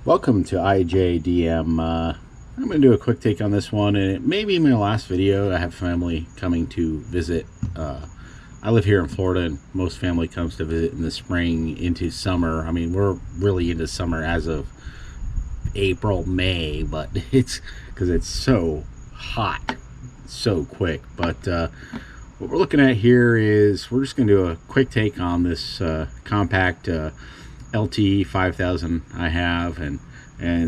Welcome to IJDM. I'm going to do a quick take on this one, and it may be my last video. I have family coming to visit. I live here in Florida, and most family comes to visit in the spring into summer. I mean, we're really into summer as of April, May, but it's because it's so hot so quick. But what we're looking at here is we're just going to do a quick take on this Compaq LTE-5000 I have, and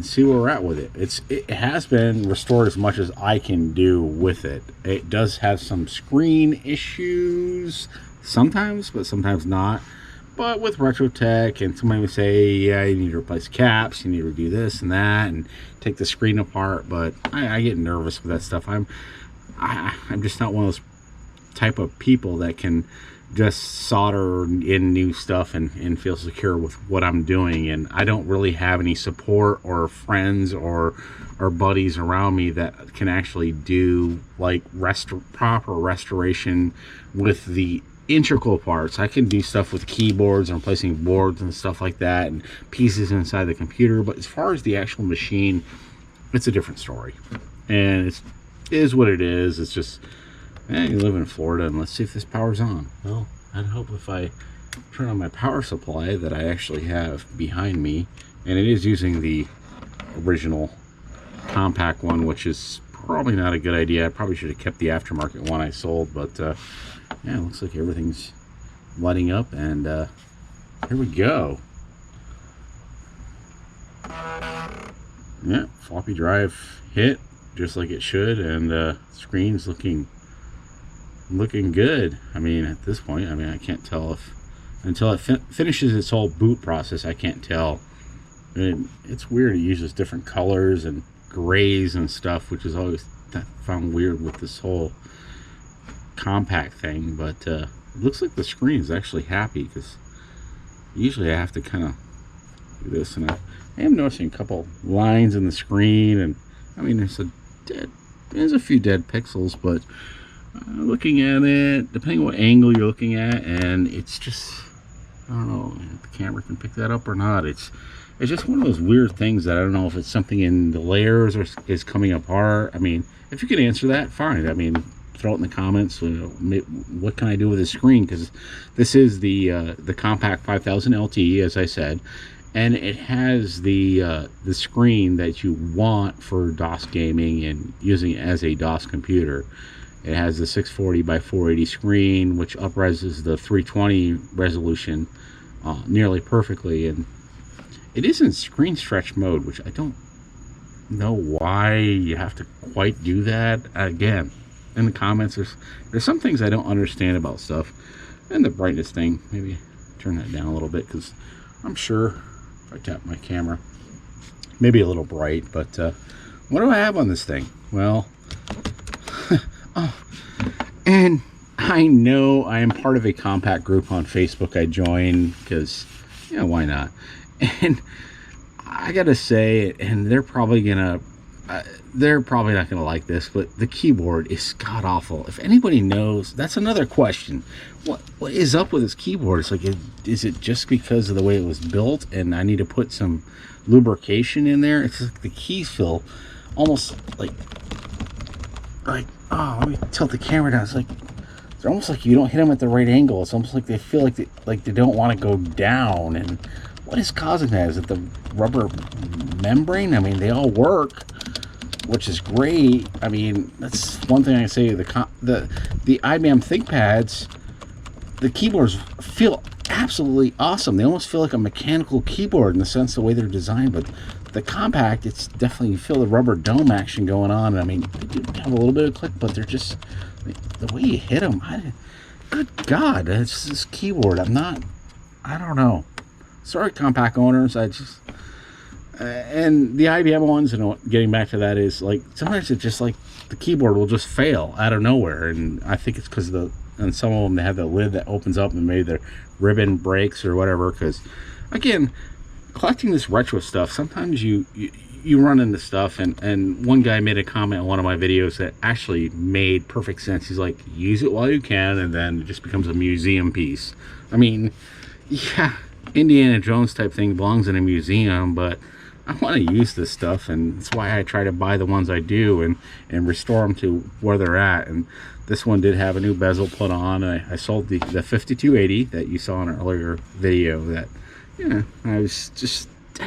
see where we're at with it. It has been restored as much as I can do with it. It does have some screen issues sometimes, but sometimes not. But with retro tech, and somebody would say, yeah, you need to replace caps, you need to do this and that, and take the screen apart. But I get nervous with that stuff. I'm just not one of those type of people that can just solder in new stuff and feel secure with what I'm doing. And I don't really have any support or friends or buddies around me that can actually do like proper restoration with the integral parts. I can do stuff with keyboards and replacing boards and stuff like that and pieces inside the computer, but as far as the actual machine, it's a different story. And it is what it is. It's just, you live in Florida, and let's see if this power's on. Well, I'd hope if I turn on my power supply that I actually have behind me, and it is using the original Compaq one, which is probably not a good idea. I probably should have kept the aftermarket one I sold, but yeah, it looks like everything's lighting up, and here we go. Yeah, floppy drive hit just like it should, and screen's looking good. I mean, at this point, I mean, I can't tell if until it finishes its whole boot process, I can't tell. And it's weird. It uses different colors and grays and stuff, which is always found weird with this whole Compaq thing. But it looks like the screen is actually happy, because usually I have to kind of do this, and I am noticing a couple lines in the screen, and I mean, there's a few dead pixels, but looking at it, depending on what angle you're looking at, and it's just, I don't know if the camera can pick that up or not. It's just one of those weird things that I don't know if it's something in the layers or is coming apart. I mean, if you can answer that, fine. I mean, throw it in the comments. What can I do with this screen? Because this is the Compaq 5000 LTE, as I said, and it has the screen that you want for DOS gaming and using it as a DOS computer. It has the 640 by 480 screen, which upreses the 320 resolution nearly perfectly, and it is in screen stretch mode, which I don't know why you have to quite do that. Again, in the comments, there's some things I don't understand about stuff. And the brightness thing, maybe turn that down a little bit, because I'm sure if I tap my camera, maybe a little bright. But what do I have on this thing? Well, oh, and I know I am part of a Compaq group on Facebook. I joined because, you know, why not? And I gotta say, and they're probably not gonna like this, but the keyboard is god awful. If anybody knows, that's another question. What is up with this keyboard? It's like, is it just because of the way it was built, and I need to put some lubrication in there? It's like the keys feel almost like oh, let me tilt the camera down. It's like they're almost like you don't hit them at the right angle. It's almost like they feel like they don't want to go down. And what is causing that? Is it the rubber membrane? I mean, they all work, which is great. I mean, that's one thing I say. The IBM ThinkPads, the keyboards feel absolutely awesome. They almost feel like a mechanical keyboard in the sense the way they're designed, but the Compaq, it's definitely, you feel the rubber dome action going on. I mean, they do have a little bit of click, but they're just, the way you hit them, good God, it's this keyboard. I don't know. Sorry, Compaq owners. And the IBM ones, and getting back to that, is like, sometimes it's just like the keyboard will just fail out of nowhere. And I think it's because and some of them, they have the lid that opens up and maybe the ribbon breaks or whatever. Because, again, collecting this retro stuff, sometimes you run into stuff, and one guy made a comment on one of my videos that actually made perfect sense. He's like, use it while you can, and then it just becomes a museum piece. I mean, yeah, Indiana Jones type thing belongs in a museum, but I want to use this stuff, and that's why I try to buy the ones I do and restore them to where they're at. And this one did have a new bezel put on. I sold the 5280 that you saw in an earlier video. That, yeah, I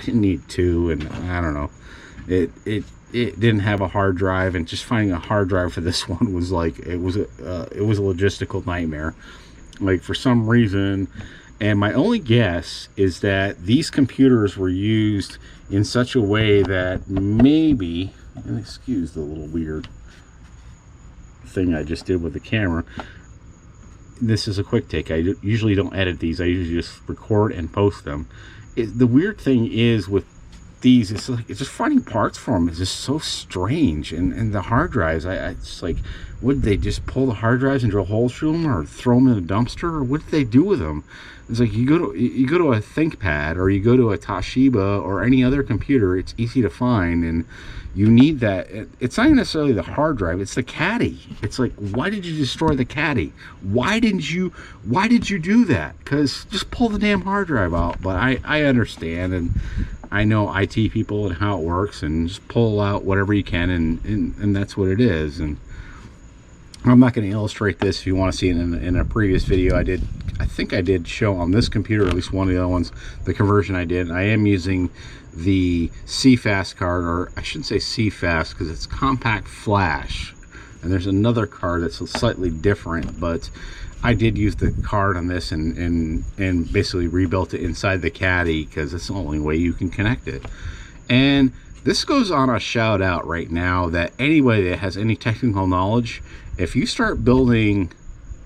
didn't need two, and I don't know. It didn't have a hard drive, and just finding a hard drive for this one was like, it was a logistical nightmare. Like, for some reason, and my only guess is that these computers were used in such a way that maybe, and excuse the little weird thing I just did with the camera. This is a quick take. I usually don't edit these. I usually just record and post them. The weird thing is with these, it's just finding parts for them is just so strange. And the hard drives, it's like, would they just pull the hard drives and drill holes through them, or throw them in a dumpster, or what did they do with them? It's like, you go to a ThinkPad, or you go to a Toshiba or any other computer, it's easy to find, and you need that. It's not necessarily the hard drive, it's the caddy. It's like, why did you destroy the caddy? Why did you do that? Because just pull the damn hard drive out. But I understand, and I know IT people and how it works, and just pull out whatever you can, and that's what it is. And I'm not going to illustrate this. If you want to see it in a previous video, I think I did show on this computer, at least one of the other ones, the conversion I did. I am using the CFast card, or I shouldn't say CFast because it's Compaq Flash, and there's another card that's slightly different, but I did use the card on this and basically rebuilt it inside the caddy, because it's the only way you can connect it. And this goes on a shout out right now that anybody that has any technical knowledge, if you start building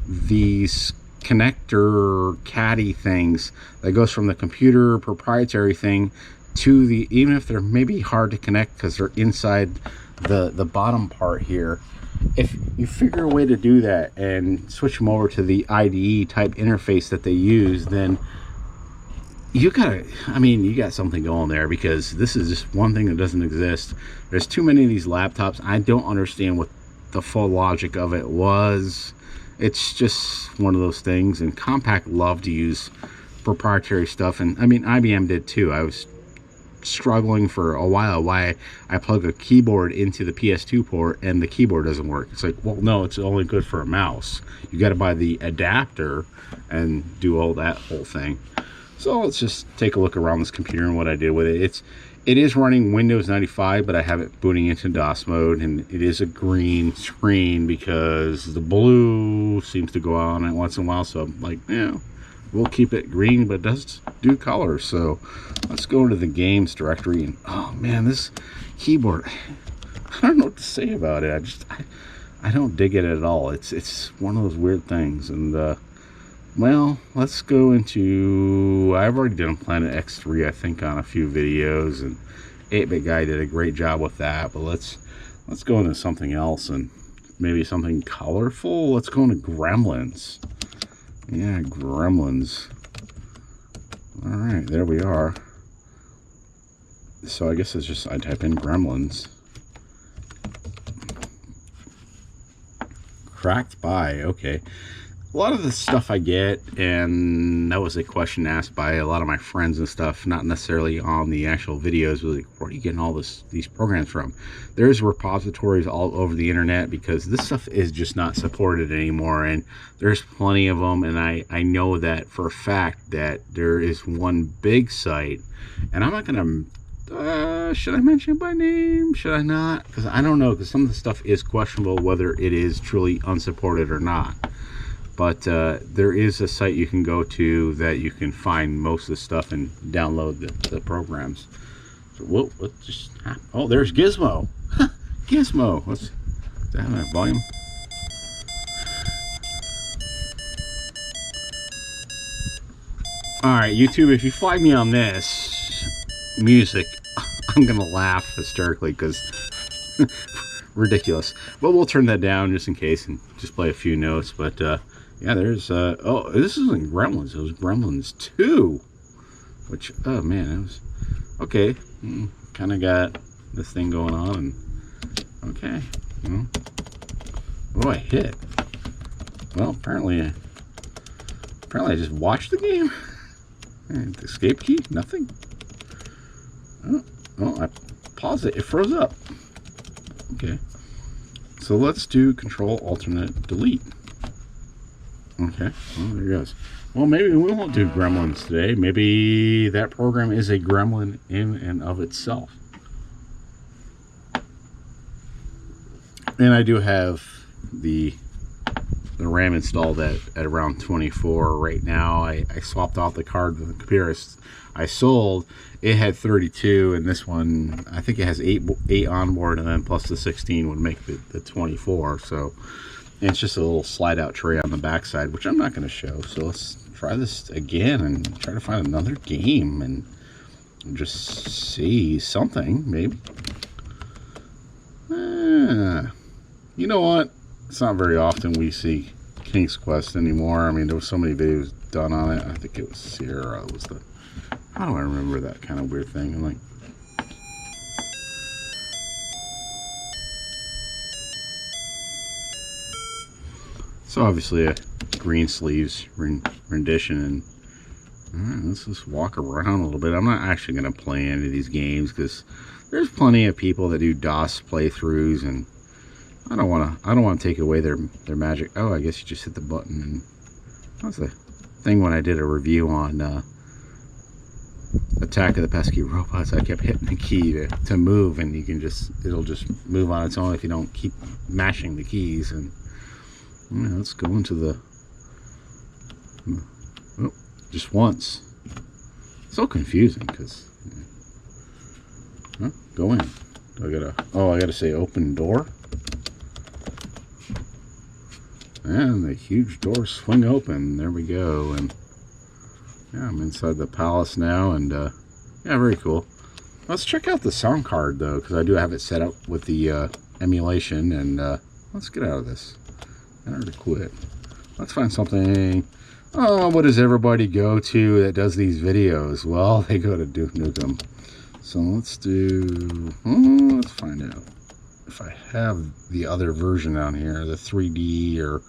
these connector caddy things that goes from the computer proprietary thing to the, even if they're maybe hard to connect because they're inside the bottom part here, if you figure a way to do that and switch them over to the IDE type interface that they use, then you got something going there, because this is just one thing that doesn't exist. There's too many of these laptops. I don't understand what the full logic of it was. It's just one of those things, and Compaq loved to use proprietary stuff, and I mean IBM did too. I was struggling for a while why I plug a keyboard into the PS2 port and the keyboard doesn't work. It's like, well, no, it's only good for a mouse. You got to buy the adapter and do all that whole thing. So let's just take a look around this computer and what I did with it. It is running Windows 95, but I have it booting into DOS mode, and it is a green screen because the blue seems to go on once in a while. So I'm like, yeah, we'll keep it green, but it does do color. So let's go to the games directory, and oh man, this keyboard, I don't know what to say about it. I don't dig it at all. It's one of those weird things. And well, let's go into, I've already done Planet X3, I think, on a few videos, and 8-Bit Guy did a great job with that. But let's go into something else, and maybe something colorful. Let's go into Gremlins. Yeah, Gremlins. All right, there we are. So I guess it's just, I type in Gremlins. Cracked by, okay. A lot of the stuff I get, and that was a question asked by a lot of my friends and stuff, not necessarily on the actual videos, but like, where are you getting all these programs from? There's repositories all over the internet, because this stuff is just not supported anymore, and there's plenty of them. And I know that for a fact that there is one big site, and I'm not gonna should I mention it by name? Should I not? Because I don't know, because some of the stuff is questionable whether it is truly unsupported or not. But there is a site you can go to that you can find most of the stuff and download the programs. So what just happened? Oh, there's Gizmo. Gizmo. Does that have a volume? All right, YouTube, if you flag me on this music, I'm gonna laugh hysterically because ridiculous. But we'll turn that down just in case and just play a few notes. But yeah, there's oh, this isn't Gremlins, it was Gremlins 2, which, oh man, it was okay. Kind of got this thing going on, and okay, you know, what do I hit? Well, apparently I just watched the game. And the escape key, nothing. Oh, Oh, I paused it. It froze up. Okay. So let's do Control Alternate Delete. Okay. Well, there it goes. Well, maybe we won't do gremlins today. Maybe that program is a gremlin in and of itself. And I do have the RAM installed at around 24 right now. I swapped out the card with the computer I sold. It had 32, and this one, I think it has 8 on board, and then plus the 16 would make the 24. So it's just a little slide out tray on the backside, which I'm not going to show. So let's try this again and try to find another game and just see something, maybe. You know what? It's not very often we see King's Quest anymore. I mean, there was so many videos done on it. I think it was Sierra. It was the... How do I remember that kind of weird thing? I'm like... So obviously a green sleeves rendition, and all right, let's just walk around a little bit. I'm not actually going to play any of these games because there's plenty of people that do DOS playthroughs, and I don't want to take away their magic. Oh, I guess you just hit the button, and that was the thing when I did a review on Attack of the Pesky Robots. I kept hitting the key to move, and you can it'll just move on its own if you don't keep mashing the keys. And yeah, let's go into the just once. So confusing because go in. I gotta say open door. And the huge doors swing open. There we go. And yeah, I'm inside the palace now, and yeah, very cool. Let's check out the sound card though, because I do have it set up with the emulation. And let's get out of this. Enter to quit. Let's find something. Oh, what does everybody go to that does these videos? Well, they go to Nukem. So let's let's find out if I have the other version down here, the 3D or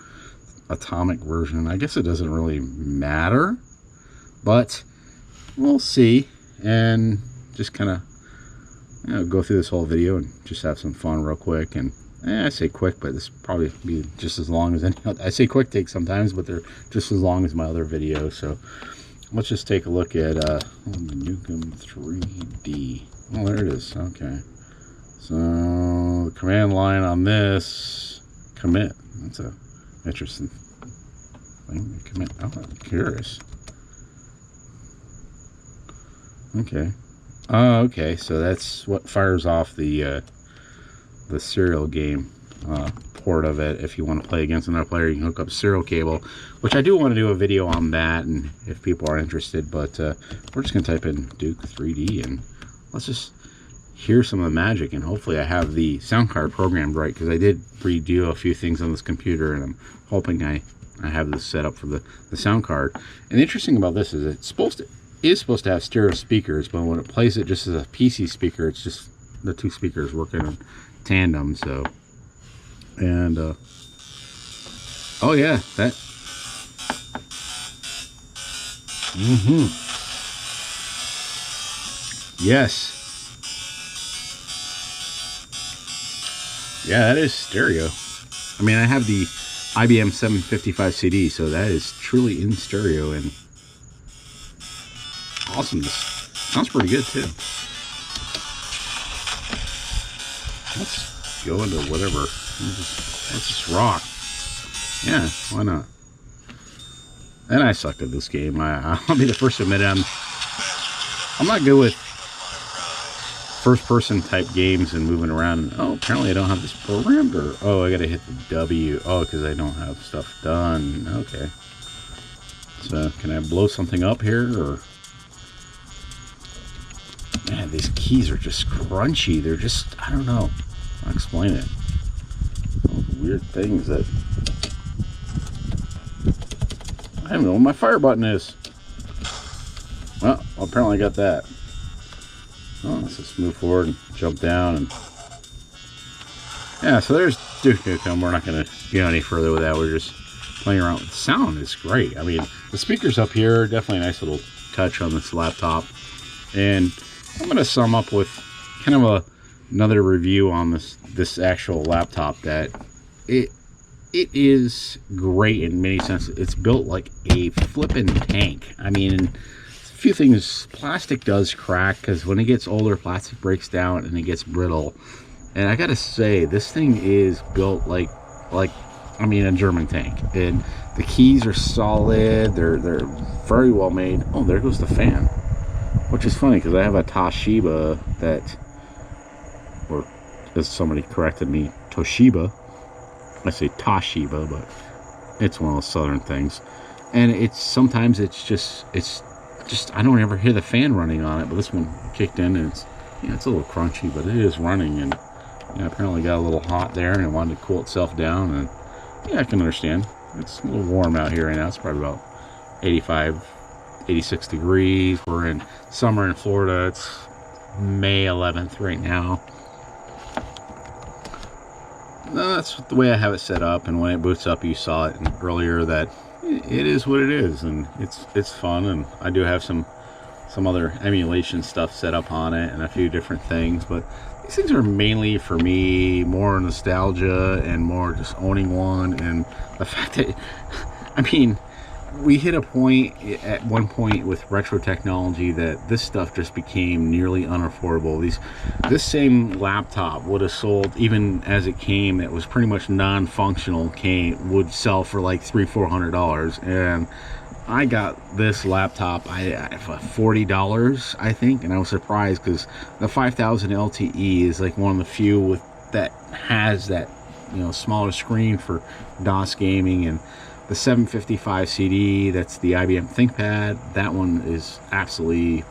atomic version. I guess it doesn't really matter, but we'll see, and just kind of go through this whole video and just have some fun real quick. And I say quick, but this probably be just as long as any other. I say quick takes sometimes, but they're just as long as my other videos. So let's just take a look at the Nukem 3D. Oh, there it is. Okay. So the command line on this, commit. That's a interesting thing. Commit. Oh, I'm curious. Okay. Oh, okay. So that's what fires off the serial game port of it. If you want to play against another player, you can hook up a serial cable, which I do want to do a video on that, and if people are interested. But we're just going to type in Duke 3D, and let's just hear some of the magic. And hopefully I have the sound card programmed right, because I did redo a few things on this computer, and I'm hoping I have this set up for the sound card. And the interesting about this is it's supposed to have stereo speakers, but when it plays it just as a PC speaker, it's just the two speakers working in tandem. So, and oh yeah, that yes, yeah, that is stereo. I mean, I have the IBM 755 CD, so that is truly in stereo, and awesome. This sounds pretty good too. Let's go into whatever. Let's just rock. Yeah, why not? And I sucked at this game. I'll be the first to admit I'm not good with first-person type games and moving around. And, oh, apparently I don't have this programmed. Or oh, I gotta hit the W. Oh, because I don't have stuff done. Okay. So can I blow something up here, or? Man, these keys are just crunchy. They're just, I don't know. I'll explain it. All the weird things that... I don't know what my fire button is. Well, apparently I got that. Oh, let's just move forward and jump down. And yeah, so there's Duke Nukem. We're not going to go any further with that. We're just playing around. The sound is great. I mean, the speakers up here are definitely a nice little touch on this laptop. And I'm going to sum up with kind of another review on this actual laptop, that it is great in many senses. It's built like a flippin' tank. I mean, a few things. Plastic does crack because when it gets older, plastic breaks down and it gets brittle. And I gotta say, this thing is built like I mean, a German tank. And the keys are solid. They're very well made. Oh, there goes the fan. Which is funny because I have a Toshiba that, or as somebody corrected me, Toshiba. I say Toshiba, but it's one of those southern things. And sometimes it's just I don't ever hear the fan running on it, but this one kicked in and it's a little crunchy, but it is running, and apparently got a little hot there and it wanted to cool itself down. And I can understand. It's a little warm out here right now. It's probably about 85, 86 degrees. We're in summer in Florida. It's May 11th right now. No, that's the way I have it set up, and when it boots up, you saw it earlier that it is what it is, and it's fun. And I do have some other emulation stuff set up on it and a few different things, but these things are mainly for me more nostalgia and more just owning one, and the fact that, I mean, we hit a point at one point with retro technology that this stuff just became nearly unaffordable. This same laptop would have sold, even as it came, it was pretty much non-functional, would sell for like $300-400, and I got this laptop for $40, I think, and I was surprised because the 5000 LTE is like one of the few that has that smaller screen for DOS gaming, and the 755 CD, that's the IBM ThinkPad, that one is absolutely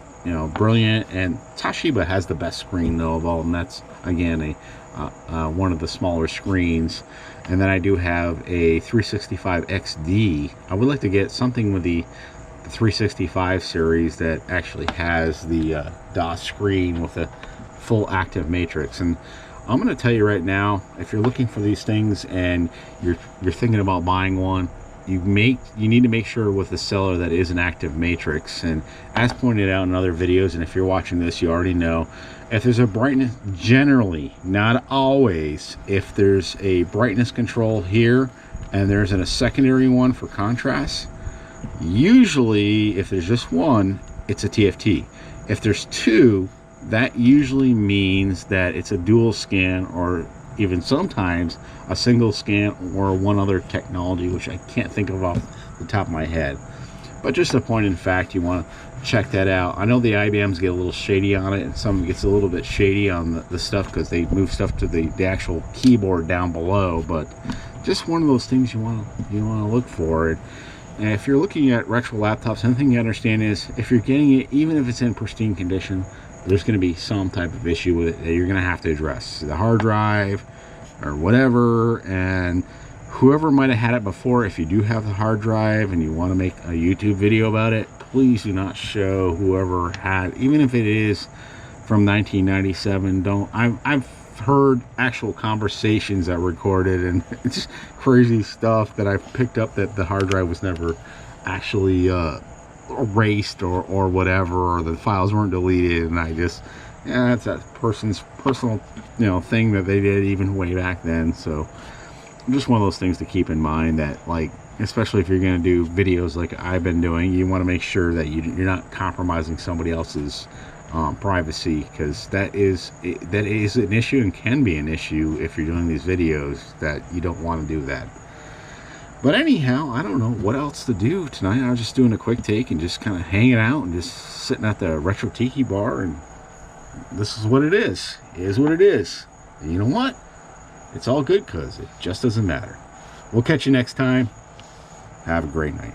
brilliant. And Toshiba has the best screen though of all, and that's again one of the smaller screens. And then I do have a 365 XD. I would like to get something with the 365 series that actually has the DOS screen with a full active matrix. And I'm going to tell you right now, if you're looking for these things and you're thinking about buying one, you need to make sure with the seller that is an active matrix. And as pointed out in other videos, and if you're watching this, you already know, if there's a brightness, generally, not always, if there's a brightness control here and there's a secondary one for contrast, usually if there's just one, it's a TFT. If there's two, that usually means that it's a dual scan, or even sometimes a single scan, or one other technology which I can't think of off the top of my head. But just a point in fact, you want to check that out. I know the IBMs get a little shady on it, and some gets a little bit shady on the stuff because they move stuff to the actual keyboard down below. But just one of those things you want to look for. And if you're looking at retro laptops, anything you understand is if you're getting it, even if it's in pristine condition, there's going to be some type of issue with it that you're going to have to address. The hard drive or whatever, and whoever might have had it before, if you do have the hard drive and you want to make a YouTube video about it, please do not show whoever had, even if it is from 1997. I've heard actual conversations that were recorded, and it's just crazy stuff that I've picked up, that the hard drive was never actually erased or whatever, or the files weren't deleted, and I just, that's that person's personal thing that they did even way back then. So just one of those things to keep in mind, that like, especially if you're going to do videos like I've been doing, you want to make sure that you're not compromising somebody else's privacy, because that is an issue, and can be an issue if you're doing these videos, that you don't want to do that. But anyhow, I don't know what else to do tonight. I was just doing a quick take and just kind of hanging out and just sitting at the Retro Tiki bar, and this is what it is. It is what it is. And you know what? It's all good, because it just doesn't matter. We'll catch you next time. Have a great night.